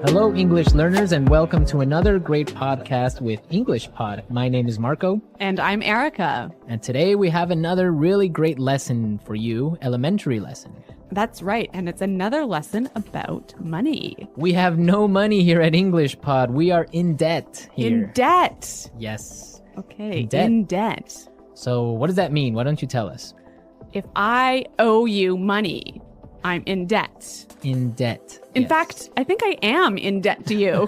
Hello, English learners, and welcome to another great podcast with English Pod. My name is Marco. And I'm Erica. And today we have another really great lesson for you, elementary lesson. That's right, and it's another lesson about money. We have no money here at English Pod. We are in debt here. In debt. Yes. Okay, In debt. in debt. So what does that mean? Why don't you tell us? If I owe you money, I'm in debt. In debt. In Yes. fact, I think I am in debt to you.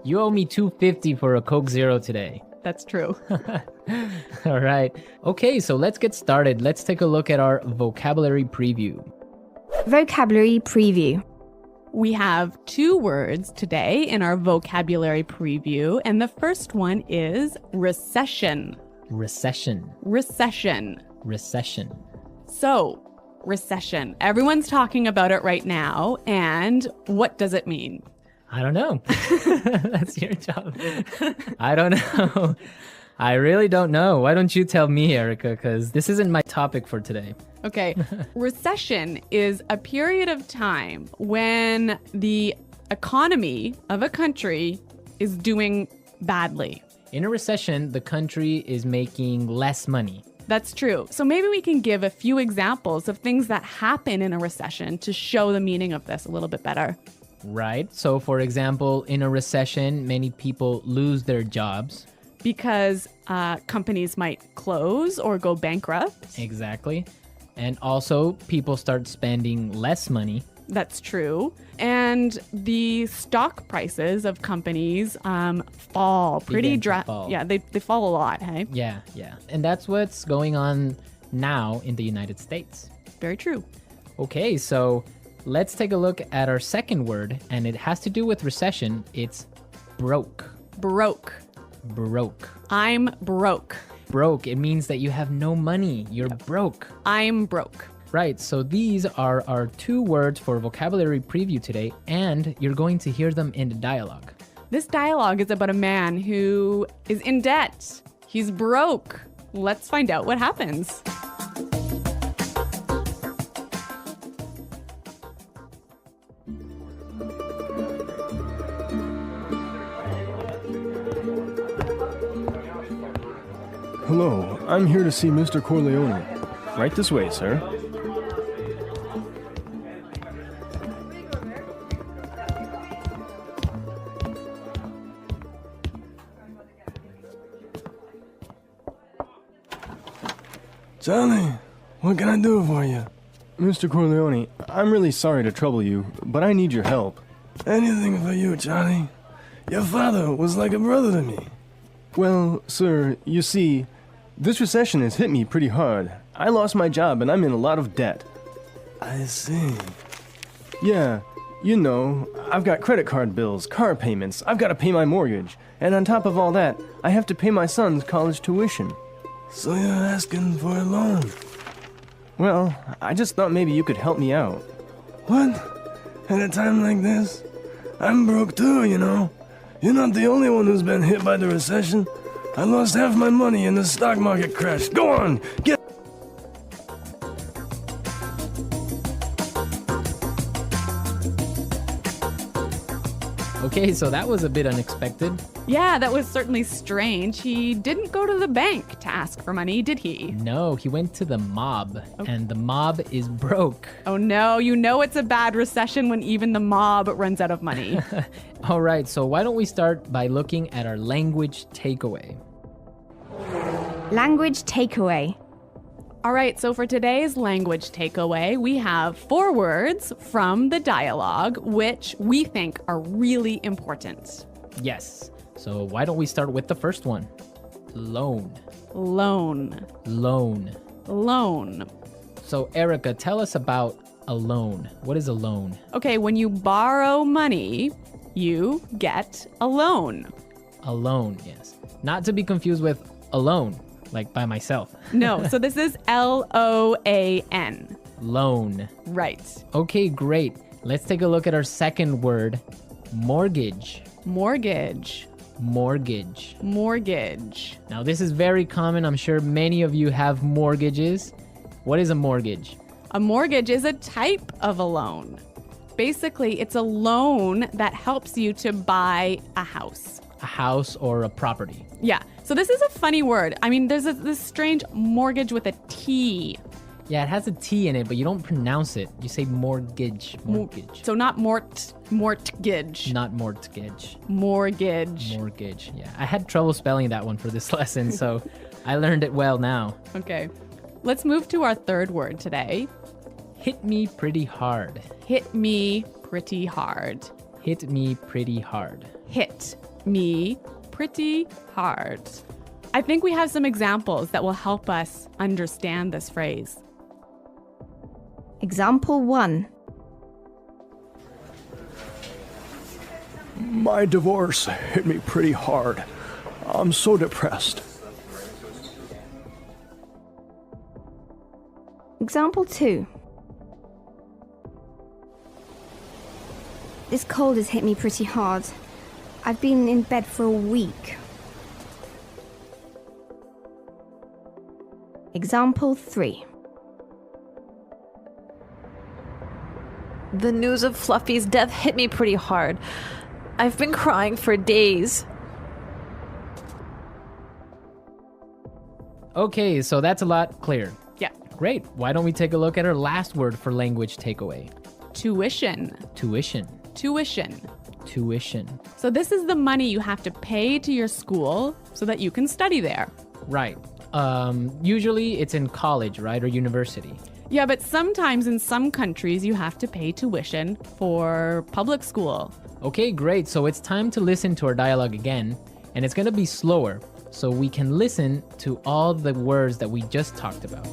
You owe me $2.50 for a Coke Zero today. That's true. All right. Okay, so let's get started. Let's take a look at our vocabulary preview. Vocabulary preview. We have 2 words today in our vocabulary preview, and the first one is recession. Recession. Recession. Recession. So, recession. Everyone's talking about it right now, and what does it mean? I don't know. That's your job. I don't know. I really don't know. Why don't you tell me, Erica? Because this isn't my topic for today. Okay. Recession is a period of time when the economy of a country is doing badly. In a recession, the country is making less money. That's true. So maybe we can give a few examples of things that happen in a recession to show the meaning of this a little bit better. Right. So, for example, in a recession, many people lose their jobs. Because companies might close or go bankrupt. Exactly. And also, people start spending less money. That's true. And the stock prices of companies fall pretty Begin to fall. Yeah, they fall a lot, hey? Yeah. And that's what's going on now in the United States. Very true. Okay, so let's take a look at our second word, and it has to do with recession. It's broke. Broke. Broke. I'm broke. Broke, it means that you have no money. You're broke. I'm broke. Right, so these are our 2 words for vocabulary preview today, and you're going to hear them in the dialogue. This dialogue is about a man who is in debt. He's broke. Let's find out what happens. Hello, I'm here to see Mr. Corleone. Right this way, sir. Charlie, what can I do for you? Mr. Corleone, I'm really sorry to trouble you, but I need your help. Anything for you, Charlie. Your father was like a brother to me. Well, sir, you see, this recession has hit me pretty hard. I lost my job and I'm in a lot of debt. I see. Yeah, you know, I've got credit card bills, car payments, I've got to pay my mortgage, and on top of all that, I have to pay my son's college tuition. So you're asking for a loan? Well, I just thought maybe you could help me out. What? At a time like this? I'm broke too, you know. You're not the only one who's been hit by the recession. I lost half my money in the stock market crash. Go on, get... Okay, so that was a bit unexpected. Yeah, that was certainly strange. He didn't go to the bank to ask for money, did he? No, he went to the mob, and the mob is broke. Oh no, you know it's a bad recession when even the mob runs out of money. All right, so why don't we start by looking at our language takeaway? Language takeaway. All right, so for today's language takeaway, we have 4 words from the dialogue, which we think are really important. Yes, so why don't we start with the first one? Loan. Loan. Loan. Loan. So Erica, tell us about a loan. What is a loan? Okay, when you borrow money, you get a loan. A loan, yes. Not to be confused with alone, like by myself. No, so this is L-O-A-N. Loan. Right. Okay, great. Let's take a look at our second word, mortgage. Mortgage. Mortgage. Mortgage. Now, this is very common. I'm sure many of you have mortgages. What is a mortgage? A mortgage is a type of a loan. Basically, it's a loan that helps you to buy a house. A house or a property. Yeah. So this is a funny word. I mean, there's this strange mortgage with a T. Yeah, it has a T in it, but you don't pronounce it. You say mortgage. Mortgage. So not mortgage. Not mortgage. Mortgage. Mortgage. Yeah. I had trouble spelling that one for this lesson, so I learned it well now. Okay. Let's move to our third word today. Hit me pretty hard. Hit me pretty hard. Hit me pretty hard. Hit me pretty hard. I think we have some examples that will help us understand this phrase. Example 1. My divorce hit me pretty hard. I'm so depressed. Example 2. This cold has hit me pretty hard. I've been in bed for a week. Example 3. The news of Fluffy's death hit me pretty hard. I've been crying for days. Okay, so that's a lot clearer. Yeah. Great. Why don't we take a look at our last word for language takeaway? Tuition. Tuition. Tuition. Tuition. So this is the money you have to pay to your school so that you can study there. Right. Usually it's in college, right? Or university. Yeah, but sometimes in some countries you have to pay tuition for public school. Okay, great. So it's time to listen to our dialogue again, and it's going to be slower so we can listen to all the words that we just talked about.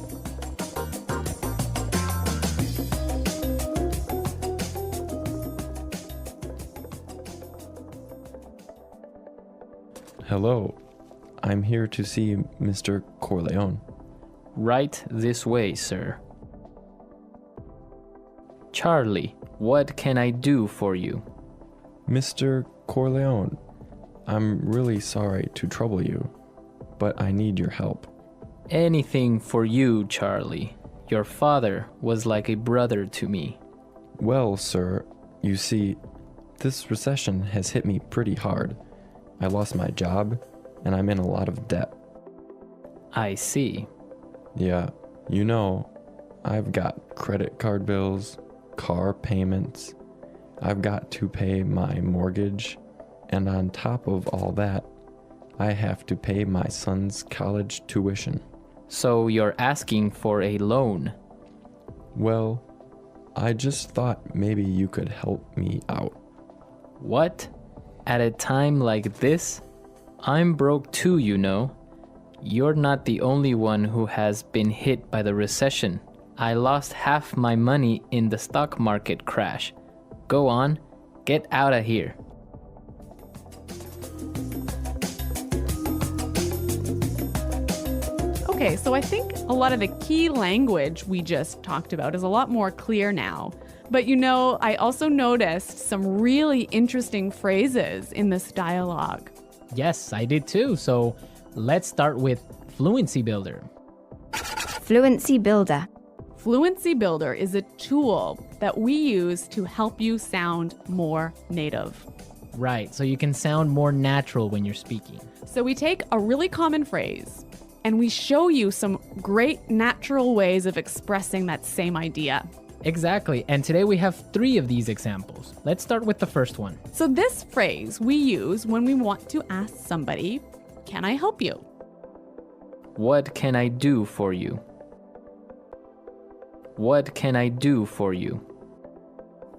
Hello, I'm here to see Mr. Corleone. Right this way, sir. Charlie, what can I do for you? Mr. Corleone, I'm really sorry to trouble you, but I need your help. Anything for you, Charlie. Your father was like a brother to me. Well, sir, you see, this recession has hit me pretty hard. I lost my job, and I'm in a lot of debt. I see. Yeah, you know, I've got credit card bills, car payments. I've got to pay my mortgage, and on top of all that, I have to pay my son's college tuition. So you're asking for a loan? Well, I just thought maybe you could help me out. What? At a time like this? I'm broke too, you know. You're not the only one who has been hit by the recession. I lost half my money in the stock market crash. Go on, get out of here. Okay, so I think a lot of the key language we just talked about is a lot more clear now. But you know, I also noticed some really interesting phrases in this dialogue. Yes, I did too. So let's start with Fluency Builder. Fluency Builder. Fluency Builder is a tool that we use to help you sound more native. Right, so you can sound more natural when you're speaking. So we take a really common phrase and we show you some great natural ways of expressing that same idea. Exactly, and today we have 3 of these examples. Let's start with the first one. So this phrase we use when we want to ask somebody, "Can I help you?" What can I do for you? What can I do for you?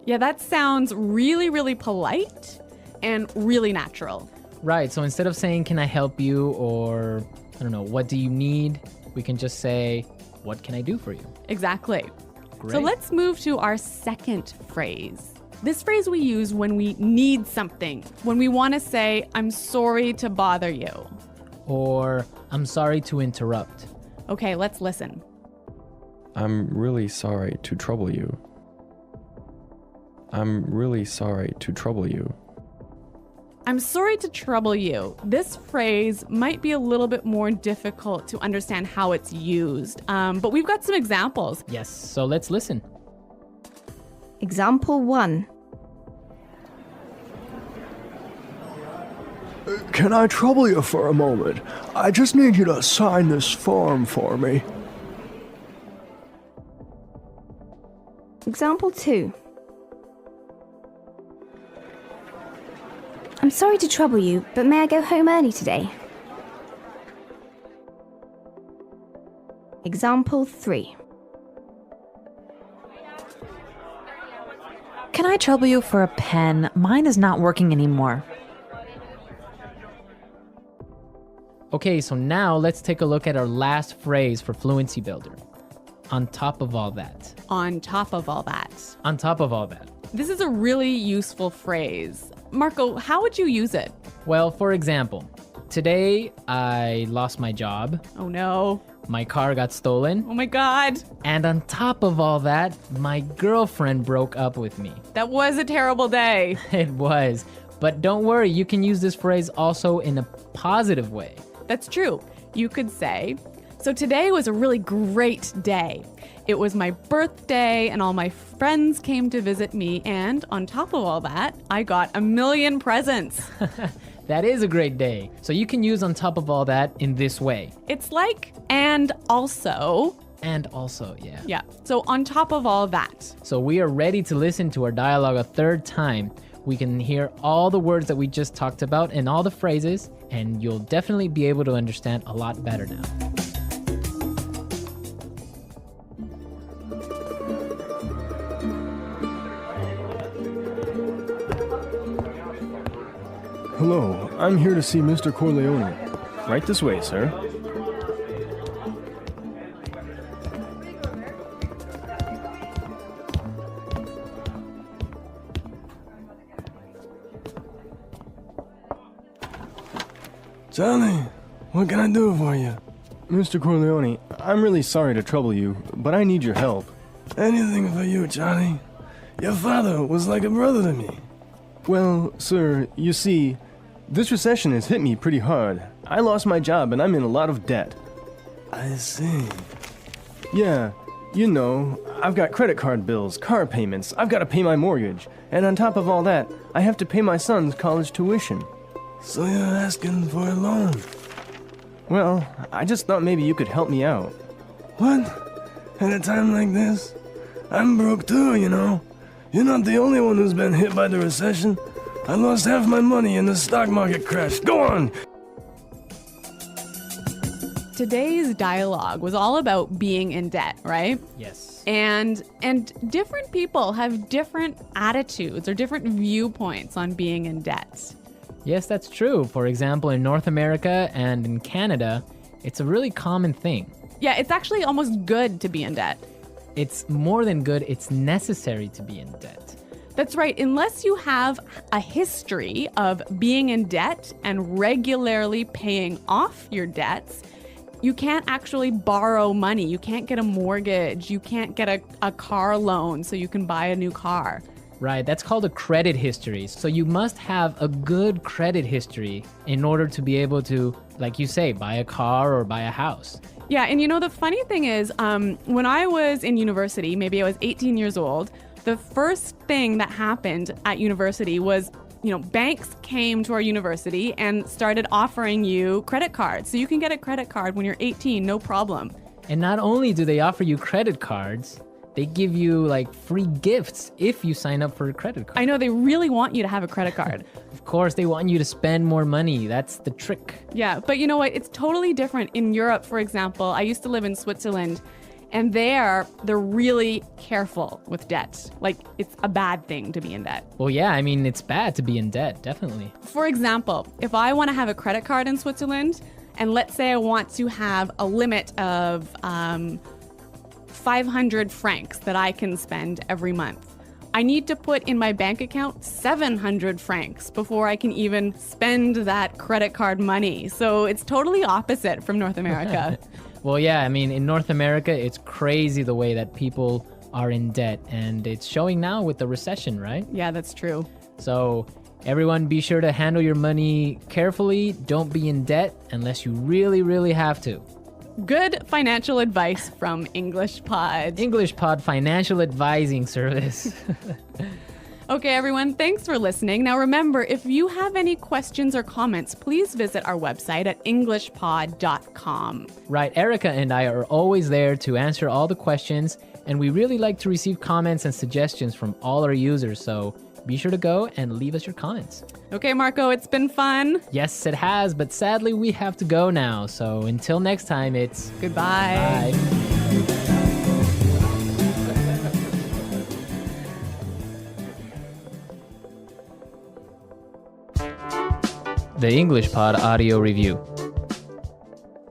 Yeah, that sounds really, really polite and really natural. Right, so instead of saying, can I help you, or, I don't know, what do you need? We can just say, what can I do for you? Exactly. Great. So let's move to our second phrase. This phrase we use when we need something, when we want to say, I'm sorry to bother you. Or, I'm sorry to interrupt. Okay, let's listen. I'm really sorry to trouble you. I'm really sorry to trouble you. I'm sorry to trouble you. This phrase might be a little bit more difficult to understand how it's used, but we've got some examples. Yes, so let's listen. Example 1. Can I trouble you for a moment? I just need you to sign this form for me. Example 2. I'm sorry to trouble you, but may I go home early today? Example 3. Can I trouble you for a pen? Mine is not working anymore. Okay, so now let's take a look at our last phrase for Fluency Builder. On top of all that. On top of all that. On top of all that. This is a really useful phrase. Marco, how would you use it? Well, for example, today I lost my job, Oh no. my car got stolen, Oh my God. and on top of all that, my girlfriend broke up with me. That was a terrible day. It was. But don't worry, you can use this phrase also in a positive way. That's true. You could say, so today was a really great day. It was my birthday and all my friends came to visit me, and on top of all that, I got 1,000,000 presents. That is a great day. So you can use on top of all that in this way. It's like, and also. And also, yeah. Yeah, so on top of all that. So we are ready to listen to our dialogue a third time. We can hear all the words that we just talked about and all the phrases, and you'll definitely be able to understand a lot better now. Hello, I'm here to see Mr. Corleone. Right this way, sir. Johnny, what can I do for you? Mr. Corleone, I'm really sorry to trouble you, but I need your help. Anything for you, Johnny. Your father was like a brother to me. Well, sir, you see, this recession has hit me pretty hard. I lost my job and I'm in a lot of debt. I see. Yeah, you know, I've got credit card bills, car payments, I've got to pay my mortgage, and on top of all that, I have to pay my son's college tuition. So you're asking for a loan? Well, I just thought maybe you could help me out. What? At a time like this? I'm broke too, you know. You're not the only one who's been hit by the recession. I lost half my money and the stock market crashed. Go on! Today's dialogue was all about being in debt, right? Yes. And different people have different attitudes or different viewpoints on being in debt. Yes, that's true. For example, in North America and in Canada, it's a really common thing. Yeah, it's actually almost good to be in debt. It's more than good, it's necessary to be in debt. That's right. Unless you have a history of being in debt and regularly paying off your debts, you can't actually borrow money. You can't get a mortgage. You can't get a car loan so you can buy a new car. Right, that's called a credit history. So you must have a good credit history in order to be able to, like you say, buy a car or buy a house. Yeah, and you know, the funny thing is, when I was in university, maybe I was 18 years old, the first thing that happened at university was, you know, banks came to our university and started offering you credit cards. So you can get a credit card when you're 18, no problem. And not only do they offer you credit cards, they give you like free gifts if you sign up for a credit card. I know, they really want you to have a credit card. Of course, they want you to spend more money. That's the trick. Yeah, but you know what? It's totally different in Europe, for example. I used to live in Switzerland, and they're really careful with debt. Like, it's a bad thing to be in debt. Well, yeah, I mean, it's bad to be in debt, definitely. For example, if I want to have a credit card in Switzerland, and let's say I want to have a limit of 500 francs that I can spend every month, I need to put in my bank account 700 francs before I can even spend that credit card money. So it's totally opposite from North America. Well, yeah, I mean, in North America, it's crazy the way that people are in debt, and it's showing now with the recession, right? Yeah, that's true. So everyone be sure to handle your money carefully. Don't be in debt unless you really, really have to. Good financial advice from English Pod. English Pod Financial Advising Service. Okay, everyone, thanks for listening. Now remember, if you have any questions or comments, please visit our website at englishpod.com. Right, Erica and I are always there to answer all the questions, and we really like to receive comments and suggestions from all our users, so be sure to go and leave us your comments. Okay, Marco, it's been fun. Yes, it has, but sadly we have to go now, so until next time, it's Goodbye. bye. The English Pod Audio Review.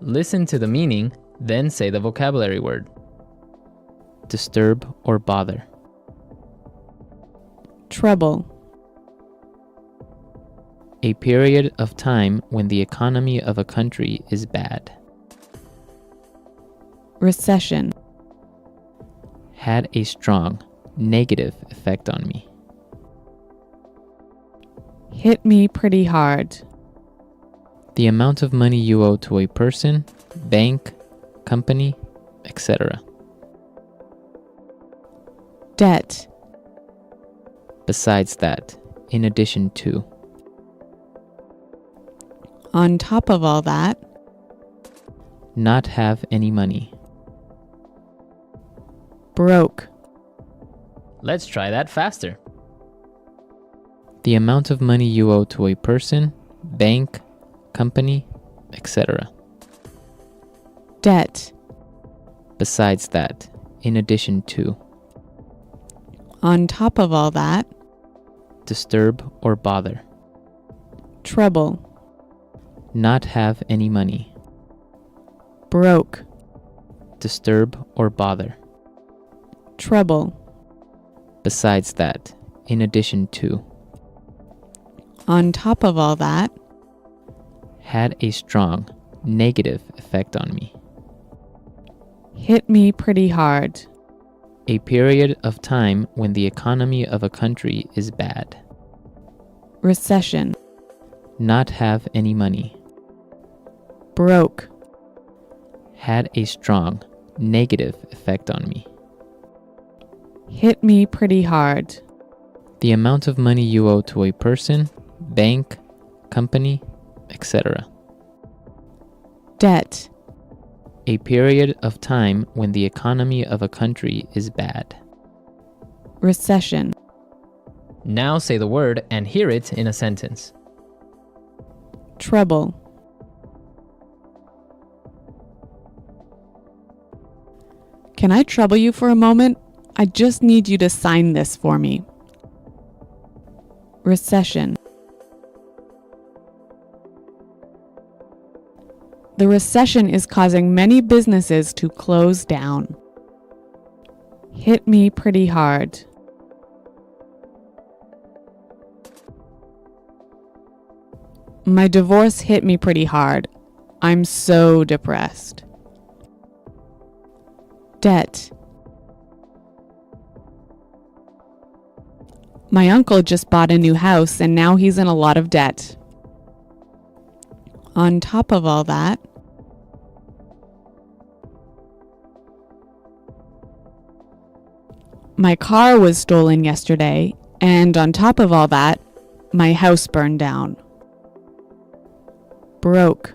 Listen to the meaning, then say the vocabulary word. Disturb or bother. Trouble. A period of time when the economy of a country is bad. Recession. Had a strong negative effect on me. Hit me pretty hard. The amount of money you owe to a person, bank, company, etc. Debt. Besides that, in addition to. On top of all that. Not have any money. Broke. Let's try that faster. The amount of money you owe to a person, bank, company, etc. Debt. Besides that, in addition to. On top of all that. Disturb or bother. Trouble. Not have any money. Broke. Disturb or bother. Trouble. Besides that, in addition to. On top of all that. Had a strong negative effect on me. Hit me pretty hard. A period of time when the economy of a country is bad. Recession. Not have any money. Broke. Had a strong negative effect on me. Hit me pretty hard. The amount of money you owe to a person, bank, company, etc. Debt. A period of time when the economy of a country is bad. Recession. Now say the word and hear it in a sentence. Trouble. Can I trouble you for a moment? I just need you to sign this for me. Recession. The recession is causing many businesses to close down. Hit me pretty hard. My divorce hit me pretty hard. I'm so depressed. Debt. My uncle just bought a new house and now he's in a lot of debt. On top of all that, my car was stolen yesterday, and on top of all that, my house burned down. Broke.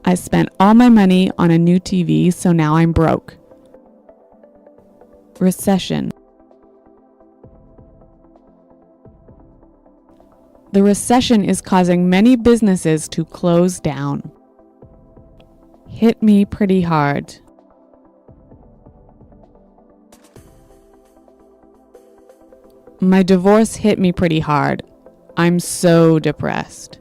I spent all my money on a new TV, so now I'm broke. Recession. The recession is causing many businesses to close down. Hit me pretty hard. My divorce hit me pretty hard. I'm so depressed.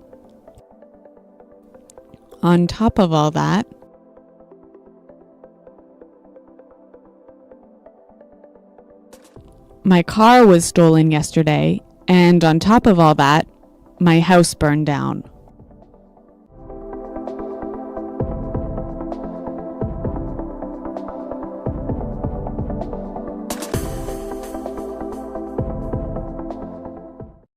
On top of all that, my car was stolen yesterday, and on top of all that, my house burned down.